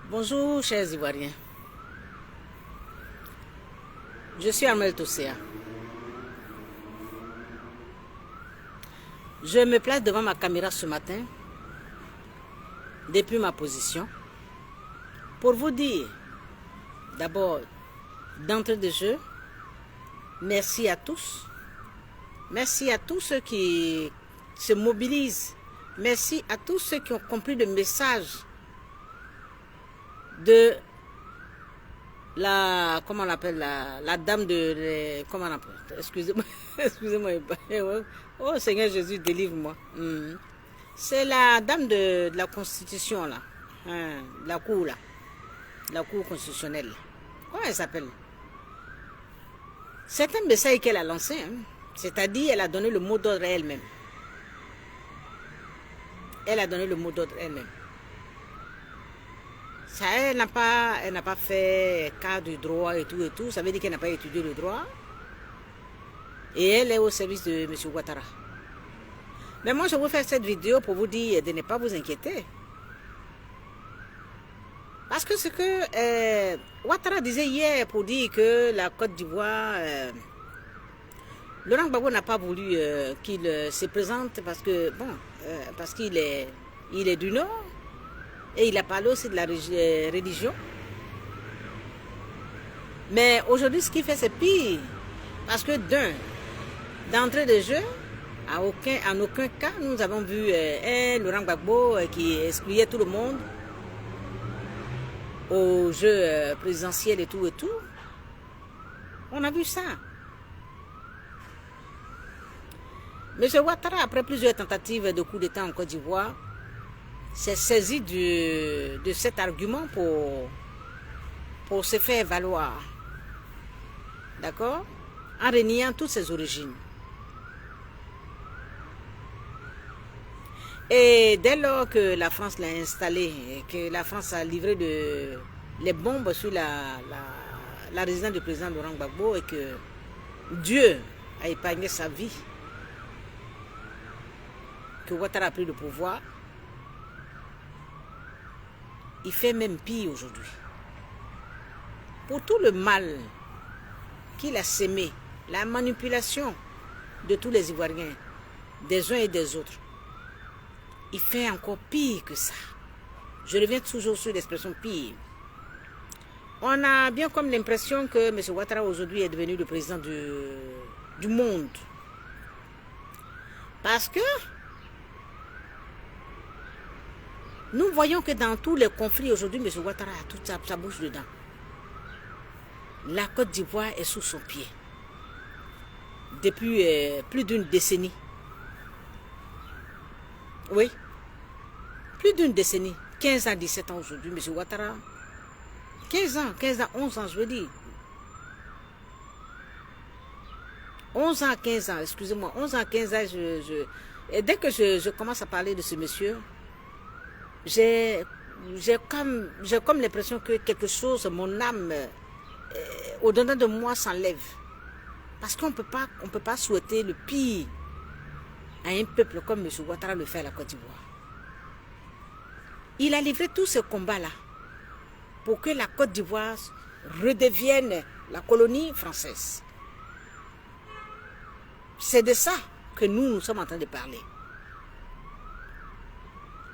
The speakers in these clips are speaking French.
Bonjour, chers Ivoiriens. Je suis Armel Tousséa. Je me place devant ma caméra ce matin, depuis ma position, pour vous dire, d'abord, d'entrée de jeu, merci à tous. Merci à tous ceux qui se mobilisent. Merci à tous ceux qui ont compris le message de la, comment on appelle, la dame de, comment on appelle, excusez-moi, excusez-moi, oh Seigneur Jésus, délivre-moi. C'est la dame de la Constitution, là, la cour, là, la cour constitutionnelle. Comment elle s'appelle? C'est un message qu'elle a lancé, c'est-à-dire elle a donné le mot d'ordre à elle-même. Elle a donné le mot d'ordre elle-même. Ça, elle n'a pas fait cas du droit et tout. Ça veut dire qu'elle n'a pas étudié le droit. Et elle est au service de M. Ouattara. Mais moi, je vous fais cette vidéo pour vous dire de ne pas vous inquiéter. Parce que ce que Ouattara disait hier pour dire que la Côte d'Ivoire, Laurent Gbagbo n'a pas voulu qu'il se présente parce que, bon, parce qu'il est du Nord. Et il a parlé aussi de la religion. Mais aujourd'hui, ce qu'il fait, c'est pire. Parce que d'entrée de jeu, en aucun cas, nous avons vu Laurent Gbagbo qui excluait tout le monde au jeu présidentiel et tout. On a vu ça. M. Ouattara, après plusieurs tentatives de coup d'État en Côte d'Ivoire, s'est saisi de cet argument pour se faire valoir. D'accord? En reniant toutes ses origines. Et dès lors que la France l'a installé, et que la France a livré les bombes sur la résidence du président Laurent Gbagbo et que Dieu a épargné sa vie, que Ouattara a pris le pouvoir, il fait même pire aujourd'hui. Pour tout le mal qu'il a sémé, la manipulation de tous les Ivoiriens, des uns et des autres, il fait encore pire que ça. Je reviens toujours sur l'expression pire. On a bien comme l'impression que M. Ouattara aujourd'hui est devenu le président du monde. Parce que nous voyons que dans tous les conflits aujourd'hui, M. Ouattara a toute sa bouche dedans. La Côte d'Ivoire est sous son pied. Depuis plus d'une décennie. Oui. Plus d'une décennie. 15 ans, 17 ans aujourd'hui, M. Ouattara. 15 ans, 11 ans, je veux dire. 11 ans, 15 ans, excusez-moi. 11 ans, 15 ans, et dès que je commence à parler de ce monsieur, j'ai comme l'impression que quelque chose, mon âme, au-dedans de moi s'enlève. Parce qu'on ne peut pas souhaiter le pire à un peuple comme M. Ouattara le fait à la Côte d'Ivoire. Il a livré tous ce combat-là pour que la Côte d'Ivoire redevienne la colonie française. C'est de ça que nous sommes en train de parler.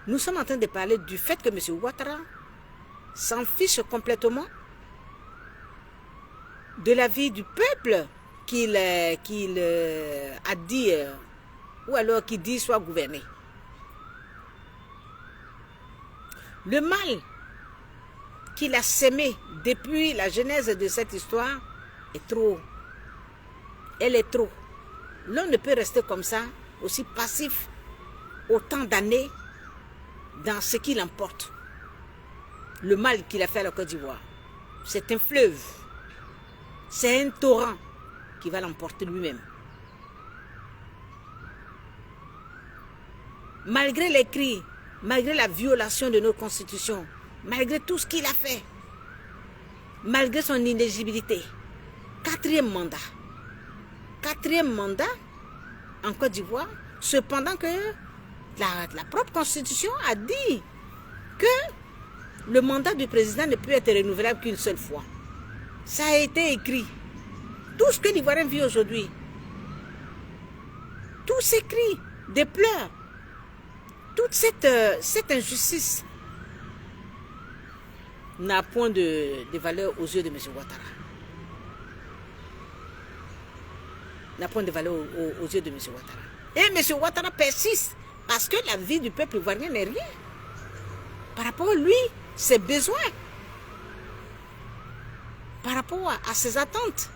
Nous sommes en train de parler du fait que M. Ouattara s'en fiche complètement de la vie du peuple qu'il a dit, ou alors qu'il dit soit gouverné. Le mal qu'il a sémé depuis la genèse de cette histoire est trop. Elle est trop. L'on ne peut rester comme ça, aussi passif, autant d'années, dans ce qu'il emporte. Le mal qu'il a fait à la Côte d'Ivoire. C'est un fleuve. C'est un torrent qui va l'emporter lui-même. Malgré les cris, malgré la violation de nos constitutions, malgré tout ce qu'il a fait, malgré son inéligibilité, quatrième mandat en Côte d'Ivoire, cependant que la propre constitution a dit que le mandat du président ne peut être renouvelable qu'une seule fois. Ça a été écrit. Tout ce que l'Ivoirien vit aujourd'hui, tous ces cris, des pleurs, toute cette injustice n'a point de valeur aux yeux de M. Ouattara. N'a point de valeur aux yeux de M. Ouattara. Et M. Ouattara persiste parce que la vie du peuple ivoirien n'est rien. Par rapport à lui, ses besoins, par rapport à ses attentes.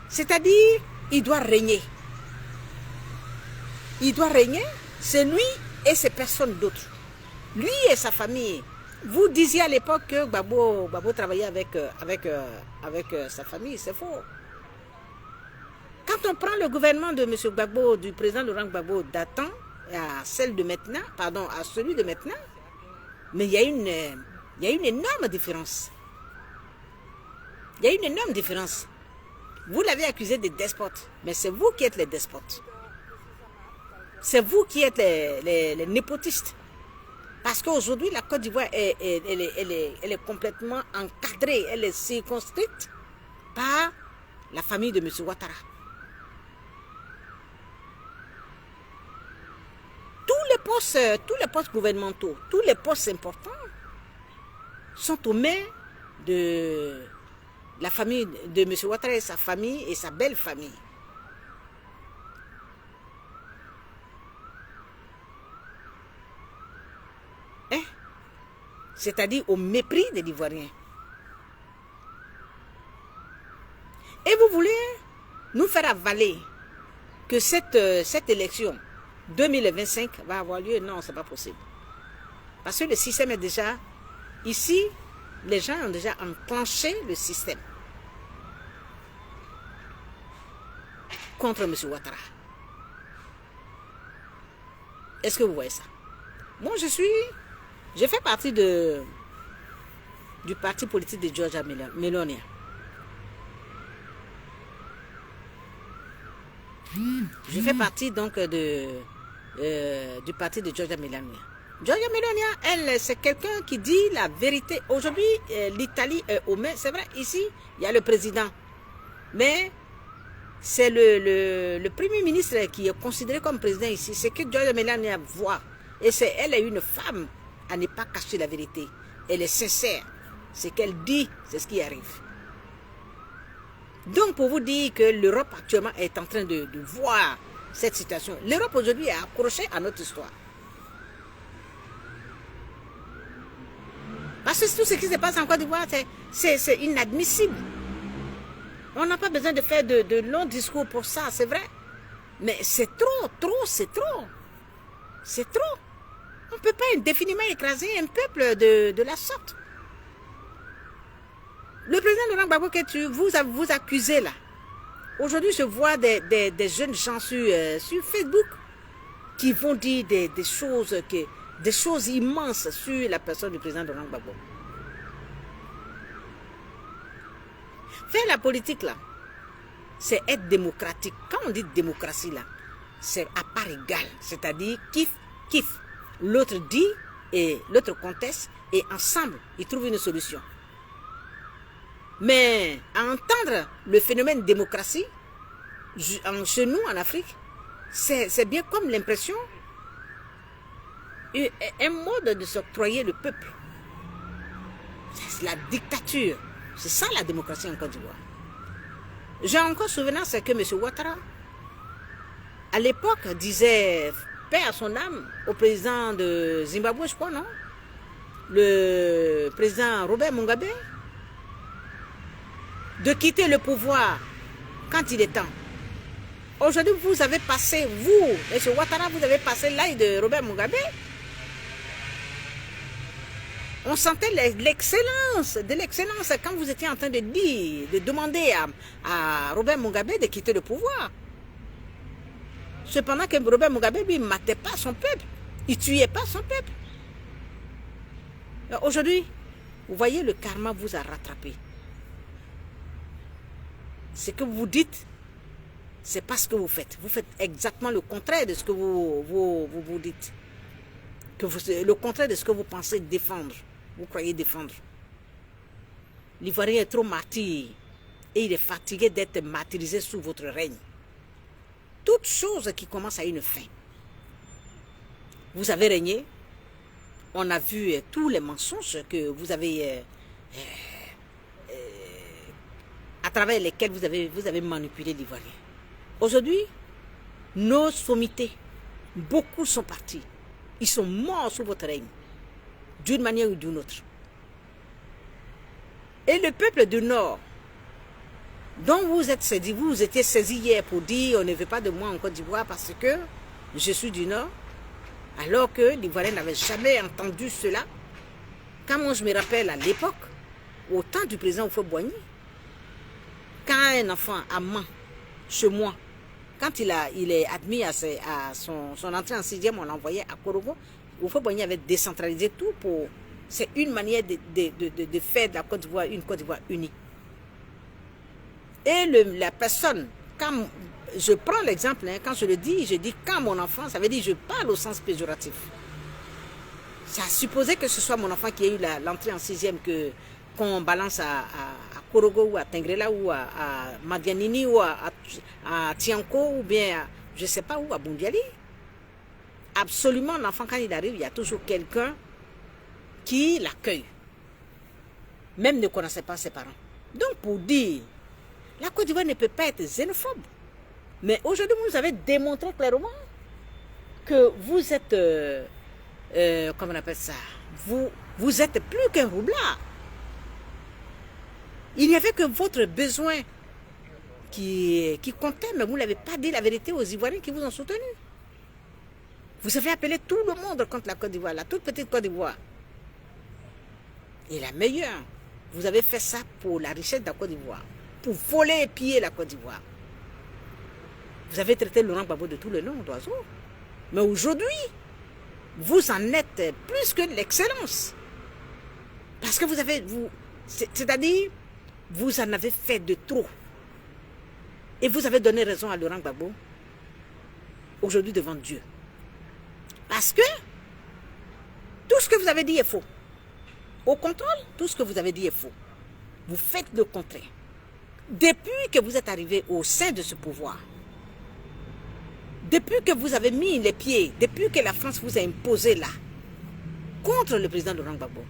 C'est-à-dire, il doit régner. Il doit régner, c'est lui et c'est personne d'autre. Lui et sa famille. Vous disiez à l'époque que Gbagbo travaillait avec sa famille, c'est faux. Quand on prend le gouvernement de M. Gbagbo, du président Laurent Gbagbo datant à celle de maintenant, pardon, à celui de maintenant, mais il y a une énorme différence. Il y a une énorme différence. Vous l'avez accusé de despote, mais c'est vous qui êtes les despotes. C'est vous qui êtes les népotistes. Parce qu'aujourd'hui, la Côte d'Ivoire, elle est complètement encadrée, elle est circonscrite par la famille de M. Ouattara. Tous les postes gouvernementaux, tous les postes importants sont aux mains de la famille de M. Ouattara et sa famille et sa belle famille. C'est-à-dire au mépris des Ivoiriens. Et vous voulez nous faire avaler que cette élection 2025 va avoir lieu? Non, ce n'est pas possible. Parce que le système est déjà... Ici, les gens ont déjà enclenché le système contre M. Ouattara. Est-ce que vous voyez ça? Moi, je fais partie du parti politique de Giorgia Meloni. Je fais partie donc du parti de Giorgia Meloni. Giorgia Meloni, elle, c'est quelqu'un qui dit la vérité. Aujourd'hui, l'Italie est aux mains. C'est vrai, ici, il y a le président. Mais c'est le premier ministre qui est considéré comme président ici. C'est que Giorgia Meloni voit. Et elle est une femme à ne pas cacher la vérité. Elle est sincère. Ce qu'elle dit, c'est ce qui arrive. Donc, pour vous dire que l'Europe actuellement est en train de voir cette situation. L'Europe aujourd'hui est accrochée à notre histoire. Parce que tout ce qui se passe en Côte d'Ivoire, c'est inadmissible. On n'a pas besoin de faire de longs discours pour ça, c'est vrai. Mais c'est trop, c'est trop. C'est trop. On ne peut pas indéfiniment écraser un peuple de la sorte. Le président Laurent Gbagbo que vous accusez là. Aujourd'hui, je vois des jeunes gens sur Facebook qui vont dire des choses immenses sur la personne du président Laurent Gbagbo. Faire la politique là, c'est être démocratique. Quand on dit démocratie là, c'est à part égale. C'est-à-dire kiff. L'autre dit et l'autre conteste et ensemble, ils trouvent une solution. Mais à entendre le phénomène démocratie, chez nous en Afrique, c'est bien comme l'impression, un mode de s'octroyer le peuple. C'est la dictature. C'est ça la démocratie en Côte d'Ivoire. J'ai encore souvenance que M. Ouattara, à l'époque, disait, paix à son âme, au président de Zimbabwe, je crois, non? Le président Robert Mugabe, de quitter le pouvoir quand il est temps. Aujourd'hui, vous avez passé, vous, M. Ouattara, vous avez passé l'âge de Robert Mugabe. On sentait l'excellence, de l'excellence quand vous étiez en train de dire, de demander à Robert Mugabe de quitter le pouvoir. Cependant que Robert Mugabe, lui, ne matait pas son peuple. Il ne tuait pas son peuple. Aujourd'hui, vous voyez, le karma vous a rattrapé. Ce que vous dites, c'est pas ce que vous faites. Vous faites exactement le contraire de ce que vous dites. Le contraire de ce que vous pensez défendre. Vous croyez défendre. L'Ivoirien est trop martyr et il est fatigué d'être martyrisé sous votre règne. Toute chose qui commence à une fin. Vous avez régné. On a vu tous les mensonges que vous avez, à travers lesquels vous avez manipulé l'Ivoirien. Aujourd'hui, nos sommités, beaucoup sont partis. Ils sont morts sous votre règne, d'une manière ou d'une autre. Et le peuple du Nord, dont vous étiez saisi hier pour dire on ne veut pas de moi en Côte d'Ivoire parce que je suis du Nord, alors que l'Ivoirien n'avait jamais entendu cela. Quand moi je me rappelle à l'époque, au temps du président Houphouët-Boigny, quand un enfant a ment chez moi, quand il est admis à son entrée en 6e, on l'a envoyé à Korogo, Houphouët-Boigny avait décentralisé tout pour... C'est une manière de faire de la Côte d'Ivoire une Côte d'Ivoire unie. Et la personne, quand je prends l'exemple, quand je dis quand mon enfant, ça veut dire je parle au sens péjoratif. Ça a supposé que ce soit mon enfant qui ait eu l'entrée en 6e qu'on balance à Korogo ou à Tengrela ou à Madianini ou à Tianko ou bien je ne sais pas où, à Bundiali. Absolument, l'enfant quand il arrive, il y a toujours quelqu'un qui l'accueille. Même ne connaissait pas ses parents. Donc pour dire, la Côte d'Ivoire ne peut pas être xénophobe. Mais aujourd'hui, vous nous avez démontré clairement que vous êtes, comment on appelle ça, vous êtes plus qu'un roublard. Il n'y avait que votre besoin qui comptait, mais vous ne l'avez pas dit la vérité aux Ivoiriens qui vous ont soutenu. Vous avez appelé tout le monde contre la Côte d'Ivoire, la toute petite Côte d'Ivoire. Et la meilleure, vous avez fait ça pour la richesse de la Côte d'Ivoire, pour voler et piller la Côte d'Ivoire. Vous avez traité Laurent Gbagbo de tous les noms d'oiseaux. Mais aujourd'hui, vous en êtes plus que l'excellence. Parce que c'est-à-dire, vous en avez fait de trop. Et vous avez donné raison à Laurent Gbagbo aujourd'hui devant Dieu. Parce que tout ce que vous avez dit est faux. Au contrôle, tout ce que vous avez dit est faux. Vous faites le contraire. Depuis que vous êtes arrivé au sein de ce pouvoir, depuis que vous avez mis les pieds, depuis que la France vous a imposé là, contre le président Laurent Gbagbo,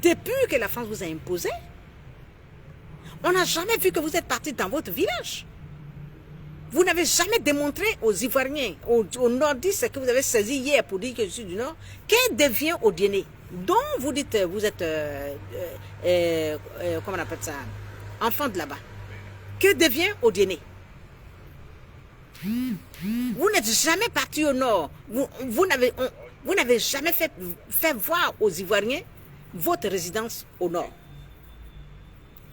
depuis que la France vous a imposé, on n'a jamais vu que vous êtes parti dans votre village. Vous n'avez jamais démontré aux Ivoiriens, aux Nordistes que vous avez saisi hier pour dire que je suis du Nord, qu'est devient Odiéné, dont vous dites vous êtes, comment on appelle ça, enfant de là-bas. Que devient Odiéné? Vous n'êtes jamais parti au Nord. Vous n'avez jamais fait voir aux Ivoiriens votre résidence au Nord.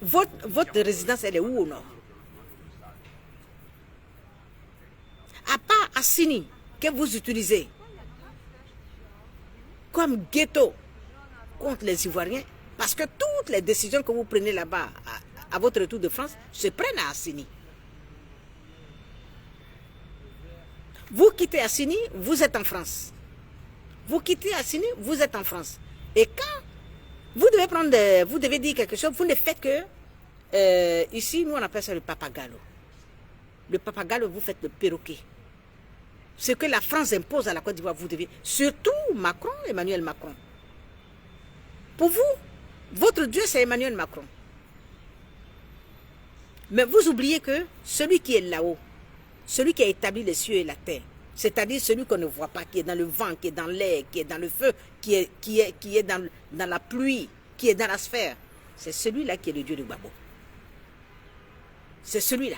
Votre résidence, elle est où au Nord? À part Assini, que vous utilisez comme ghetto contre les Ivoiriens, parce que toutes les décisions que vous prenez là-bas, à votre retour de France, se prennent à Assini. Vous quittez Assini, vous êtes en France. Vous quittez Assini, vous êtes en France. Et quand vous devez dire quelque chose, vous ne faites que, ici, nous on appelle ça le papagallo. Le papagallo, vous faites le perroquet. Ce que la France impose à la Côte d'Ivoire, vous devez, surtout Macron, Emmanuel Macron. Pour vous, votre Dieu, c'est Emmanuel Macron. Mais vous oubliez que celui qui est là-haut, celui qui a établi les cieux et la terre, c'est-à-dire celui qu'on ne voit pas, qui est dans le vent, qui est dans l'air, qui est dans le feu, qui est dans la pluie, qui est dans la sphère, c'est celui-là qui est le Dieu de Gbagbo. C'est celui-là.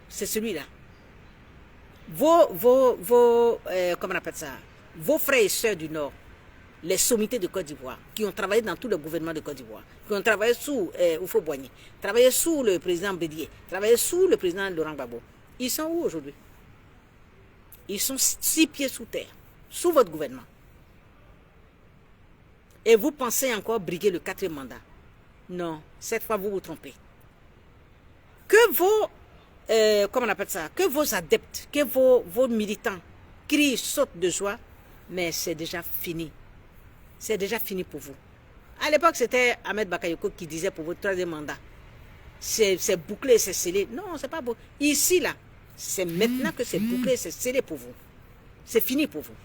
C'est celui-là. Comment on appelle ça? Vos frères et sœurs du Nord, les sommités de Côte d'Ivoire, qui ont travaillé dans tout le gouvernement de Côte d'Ivoire, qui ont travaillé sous Houphouët-Boigny, travaillé sous le président Bédié, travaillé sous le président Laurent Gbagbo. Ils sont où aujourd'hui? Ils sont 6 pieds sous terre, sous votre gouvernement. Et vous pensez encore briguer le 4e mandat. Non, cette fois, vous vous trompez. Que vos, comment on appelle ça, que vos adeptes, que vos militants crient, sautent de joie, mais c'est déjà fini. C'est déjà fini pour vous. À l'époque, c'était Ahmed Bakayoko qui disait pour votre troisième mandat, c'est bouclé, c'est scellé. Non, c'est pas beau. Ici, là, c'est maintenant que c'est bouclé, c'est scellé pour vous. C'est fini pour vous.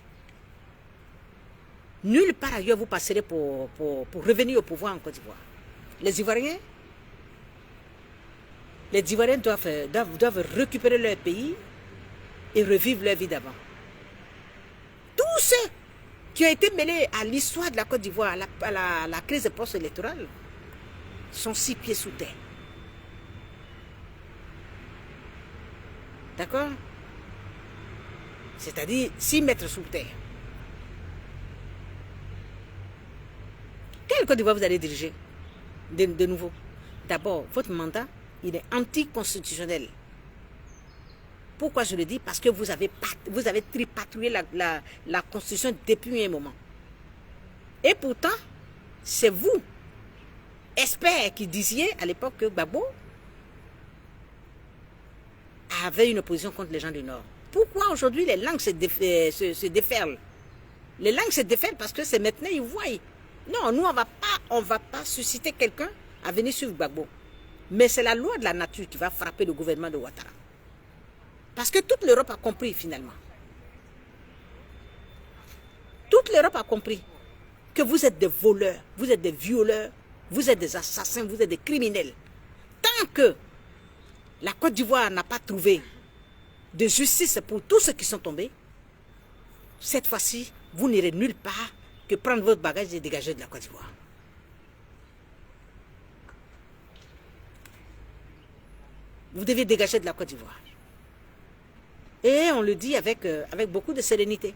Nulle part ailleurs vous passerez pour revenir au pouvoir en Côte d'Ivoire. Les Ivoiriens doivent récupérer leur pays et revivre leur vie d'avant. Tous ceux qui ont été mêlés à l'histoire de la Côte d'Ivoire, à la crise post-électorale, sont 6 pieds sous terre. D'accord? C'est-à-dire 6 mètres sous terre. Quelle Côte d'Ivoire vous allez diriger de nouveau? D'abord, votre mandat, il est anticonstitutionnel. Pourquoi je le dis? Parce que vous avez tripatouillé la Constitution depuis un moment. Et pourtant, c'est vous, experts, qui disiez à l'époque que Gbagbo avait une opposition contre les gens du Nord. Pourquoi aujourd'hui les langues se déferlent? Les langues se déferlent parce que c'est maintenant, ils voient. Non, nous, on va pas susciter quelqu'un à venir suivre Gbagbo. Mais c'est la loi de la nature qui va frapper le gouvernement de Ouattara. Parce que toute l'Europe a compris finalement. Toute l'Europe a compris que vous êtes des voleurs, vous êtes des violeurs, vous êtes des assassins, vous êtes des criminels. Tant que la Côte d'Ivoire n'a pas trouvé de justice pour tous ceux qui sont tombés, cette fois-ci, vous n'irez nulle part que prendre votre bagage et dégager de la Côte d'Ivoire. Vous devez dégager de la Côte d'Ivoire. Et on le dit avec beaucoup de sérénité.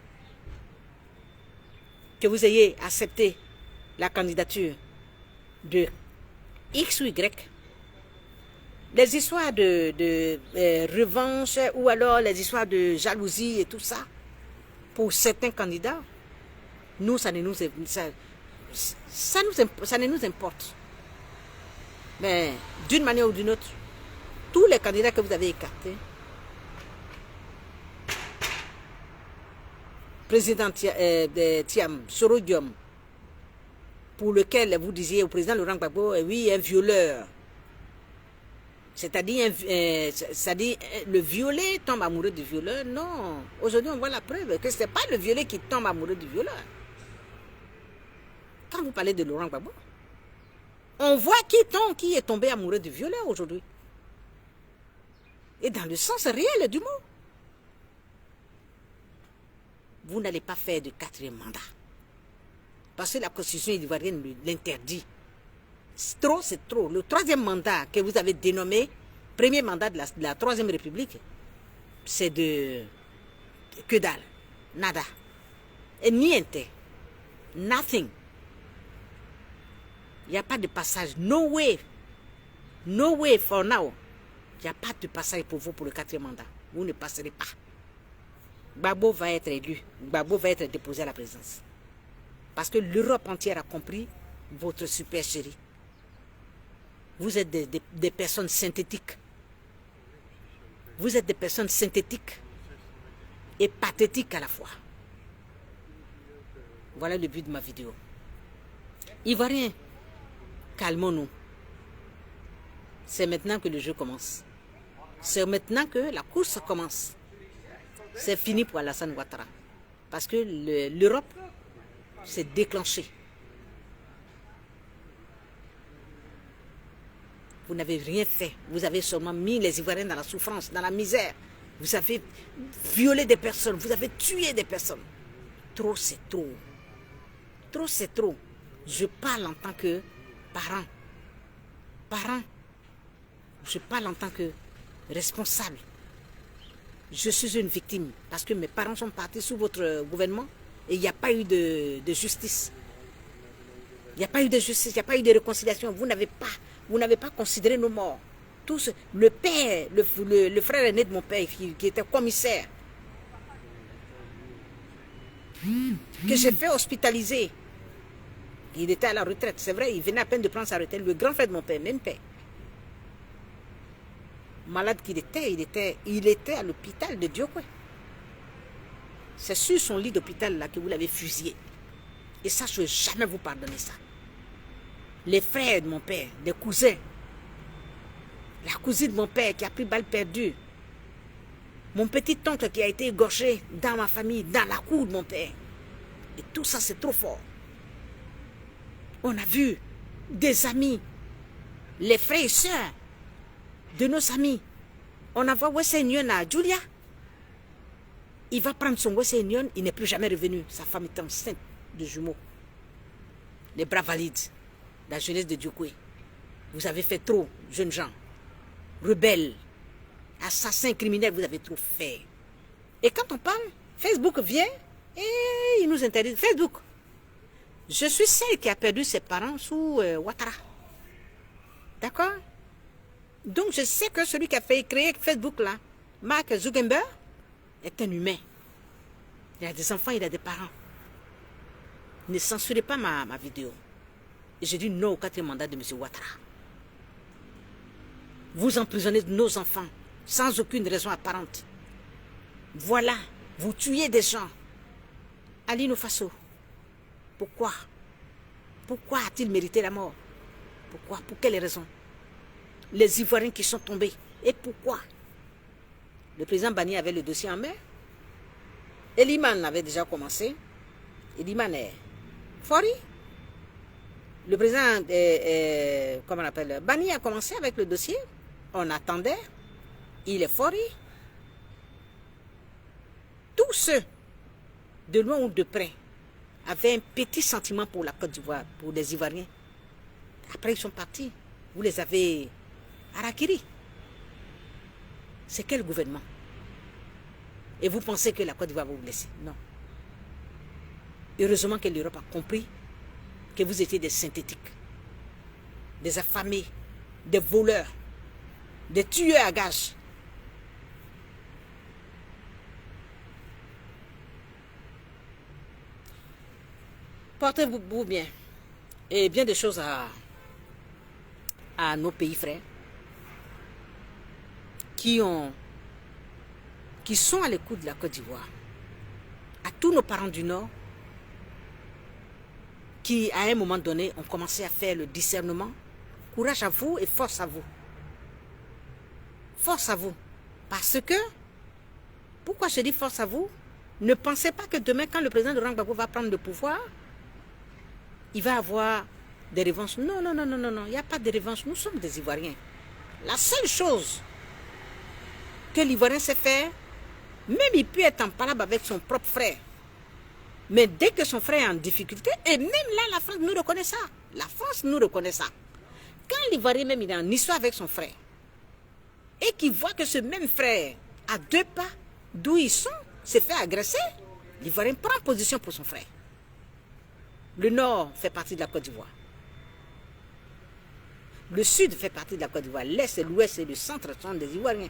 Que vous ayez accepté la candidature de X ou Y. Les histoires de revanche ou alors les histoires de jalousie et tout ça, pour certains candidats, nous, ça ne nous importe. Mais d'une manière ou d'une autre, tous les candidats que vous avez écartés, président Thiam, Soro Diom, pour lequel vous disiez au président Laurent Gbagbo, oui, un violeur. C'est-à-dire, le violé tombe amoureux du violeur. Non, aujourd'hui on voit la preuve que ce n'est pas le violé qui tombe amoureux du violeur. Quand vous parlez de Laurent Gbagbo, on voit qui est tombé amoureux du violeur aujourd'hui. Et dans le sens réel du mot. Vous n'allez pas faire de 4e mandat. Parce que la Constitution ivoirienne l'interdit. Trop, c'est trop. Le 3e mandat que vous avez dénommé, premier mandat de la 3e République, c'est de que dalle. Nada. Et niente. Nothing. Il n'y a pas de passage. No way. No way for now. Il n'y a pas de passage pour vous pour le 4e mandat. Vous ne passerez pas. Gbagbo va être élu. Gbagbo va être déposé à la présidence. Parce que l'Europe entière a compris votre supercherie. Vous êtes des personnes synthétiques. Vous êtes des personnes synthétiques et pathétiques à la fois. Voilà le but de ma vidéo. Ivoiriens, calmons-nous. C'est maintenant que le jeu commence. C'est maintenant que la course commence. C'est fini pour Alassane Ouattara. Parce que l'Europe s'est déclenchée. Vous n'avez rien fait. Vous avez seulement mis les Ivoiriens dans la souffrance, dans la misère. Vous avez violé des personnes. Vous avez tué des personnes. Trop, c'est trop. Trop, c'est trop. Je parle en tant que parent. Parent. Je parle en tant que responsable. Je suis une victime parce que mes parents sont partis sous votre gouvernement et il n'y a pas eu de justice. Il n'y a pas eu de justice, il n'y a pas eu de réconciliation. Vous n'avez pas considéré nos morts. Tous, le père, le frère aîné de mon père qui était commissaire, que j'ai fait hospitaliser, Il était à la retraite, c'est vrai, il venait à peine de prendre sa retraite. Le grand frère de mon père, même père. Malade qu'il était, il était à l'hôpital de Diokwe. C'est sur son lit d'hôpital là que vous l'avez fusillé. Et ça, je ne vais jamais vous pardonner ça. Les frères de mon père, les cousins, la cousine de mon père qui a pris balle perdue, mon petit oncle qui a été égorgé dans ma famille, dans la cour de mon père. Et tout ça, c'est trop fort. On a vu des amis, les frères et sœurs de nos amis. On a vu Wessenyon à Julia. Il va prendre son Wessenyon, il n'est plus jamais revenu. Sa femme est enceinte de jumeaux. Les bras valides, la jeunesse de Diokwe. Vous avez fait trop, jeunes gens. Rebelles, assassins, criminels, vous avez trop fait. Et quand on parle, Facebook vient et il nous interdit. Facebook. Je suis celle qui a perdu ses parents sous Ouattara. D'accord? Donc je sais que celui qui a fait créer Facebook là, Mark Zuckerberg, est un humain. Il a des enfants, il a des parents. Ne censurez pas ma vidéo. Et j'ai dit non au 4e mandat de M. Ouattara. Vous emprisonnez nos enfants sans aucune raison apparente. Voilà, vous tuez des gens. Alino Faso. Pourquoi? Pourquoi a-t-il mérité la mort? Pourquoi? Pour quelles raisons? Les Ivoiriens qui sont tombés. Et pourquoi? Le président Bani avait le dossier en main. Eliman avait déjà commencé. Eliman est Fori. Le président, comment on appelle, Bani a commencé avec le dossier. On attendait. Il est Fori. Tous ceux, de loin ou de près, avaient un petit sentiment pour la Côte d'Ivoire, pour les Ivoiriens. Après, ils sont partis. Vous les avez harakiri. C'est quel gouvernement? Et vous pensez que la Côte d'Ivoire va vous laisser? Non. Heureusement que l'Europe a compris que vous étiez des synthétiques, des affamés, des voleurs, des tueurs à gages. Portez-vous bien. Et bien des choses à nos pays frères qui sont à l'écoute de la Côte d'Ivoire. À tous nos parents du Nord qui, à un moment donné, ont commencé à faire le discernement. Courage à vous et force à vous. Force à vous. Parce que, pourquoi je dis force à vous? Ne pensez pas que demain, quand le président de Laurent Gbagbo va prendre le pouvoir, il va avoir des revanches. Non, non, non, non, non, non. Il n'y a pas de revanche. Nous sommes des Ivoiriens. La seule chose que l'Ivoirien sait faire, même il peut être en palabre avec son propre frère. Mais dès que son frère est en difficulté, et même là, la France nous reconnaît ça. La France nous reconnaît ça. Quand l'Ivoirien même il est en histoire avec son frère, et qu'il voit que ce même frère, à 2 pas d'où ils sont, s'est fait agresser, l'Ivoirien prend position pour son frère. Le Nord fait partie de la Côte d'Ivoire. Le Sud fait partie de la Côte d'Ivoire. L'Est, l'Ouest et le Centre sont des Ivoiriens.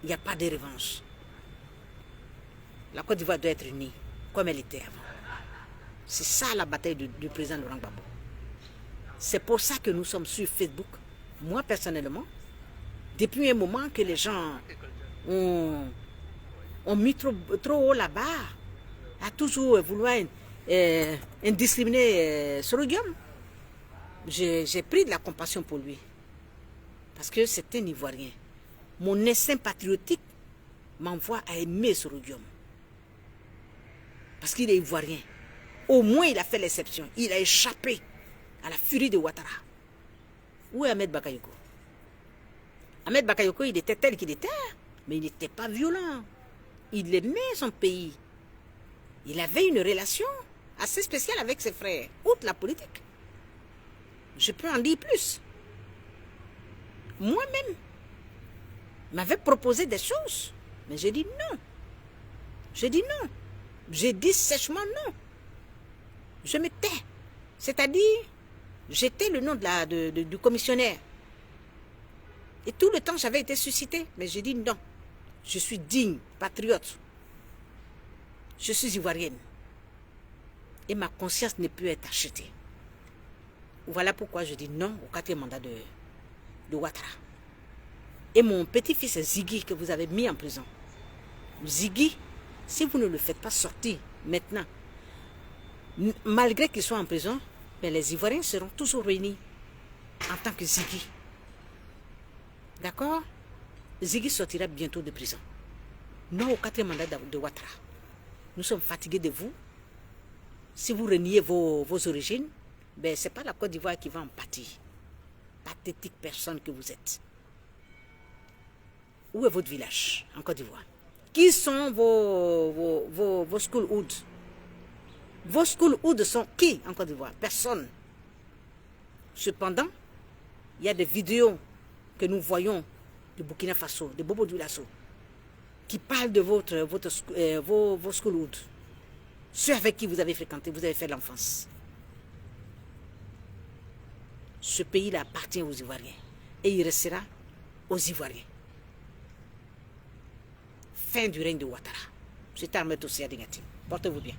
Il n'y a pas de revanche. La Côte d'Ivoire doit être unie, comme elle était avant. C'est ça la bataille du président Laurent Gbagbo. C'est pour ça que nous sommes sur Facebook. Moi, personnellement, depuis un moment que les gens ont mis trop haut la barre, à toujours vouloir indiscriminer Sorodium, j'ai pris de la compassion pour lui. Parce que c'est un Ivoirien. Mon instinct patriotique m'envoie à aimer Sorodium. Parce qu'il est Ivoirien. Au moins, il a fait l'exception. Il a échappé à la furie de Ouattara. Où est Ahmed Bakayoko? Ahmed Bakayoko, il était tel qu'il était, mais il n'était pas violent. Il aimait son pays. Il avait une relation assez spéciale avec ses frères, outre la politique. Je peux en dire plus. Moi-même, m'avait proposé des choses, mais j'ai dit non. J'ai dit non. J'ai dit sèchement non. Je me tais. C'est-à-dire, j'étais le nom du commissionnaire. Et tout le temps, j'avais été suscité, mais j'ai dit non. Je suis digne, patriote. Je suis ivoirienne. Et ma conscience ne peut être achetée. Voilà pourquoi je dis non au 4e mandat de Ouattara. Et mon petit-fils Ziggy, que vous avez mis en prison. Ziggy, si vous ne le faites pas sortir maintenant, malgré qu'il soit en prison, mais les Ivoiriens seront toujours réunis en tant que Ziggy. D'accord? Ziggy sortira bientôt de prison. Non au 4e mandat de Ouattara. Nous sommes fatigués de vous. Si vous reniez vos origines, ben, ce n'est pas la Côte d'Ivoire qui va en pâtir. Pathétique personne que vous êtes. Où est votre village en Côte d'Ivoire? Qui sont vos schoolhoods? Vos schoolhoods sont qui en Côte d'Ivoire? Personne. Cependant, il y a des vidéos que nous voyons de Burkina Faso, de Bobo Dioulasso, qui parlent de vos schoolhoods. Ceux avec qui vous avez fréquenté, vous avez fait l'enfance. Ce pays-là appartient aux Ivoiriens. Et il restera aux Ivoiriens. Fin du règne de Ouattara. C'était Ahmed Toussaint Dingati. Portez-vous bien.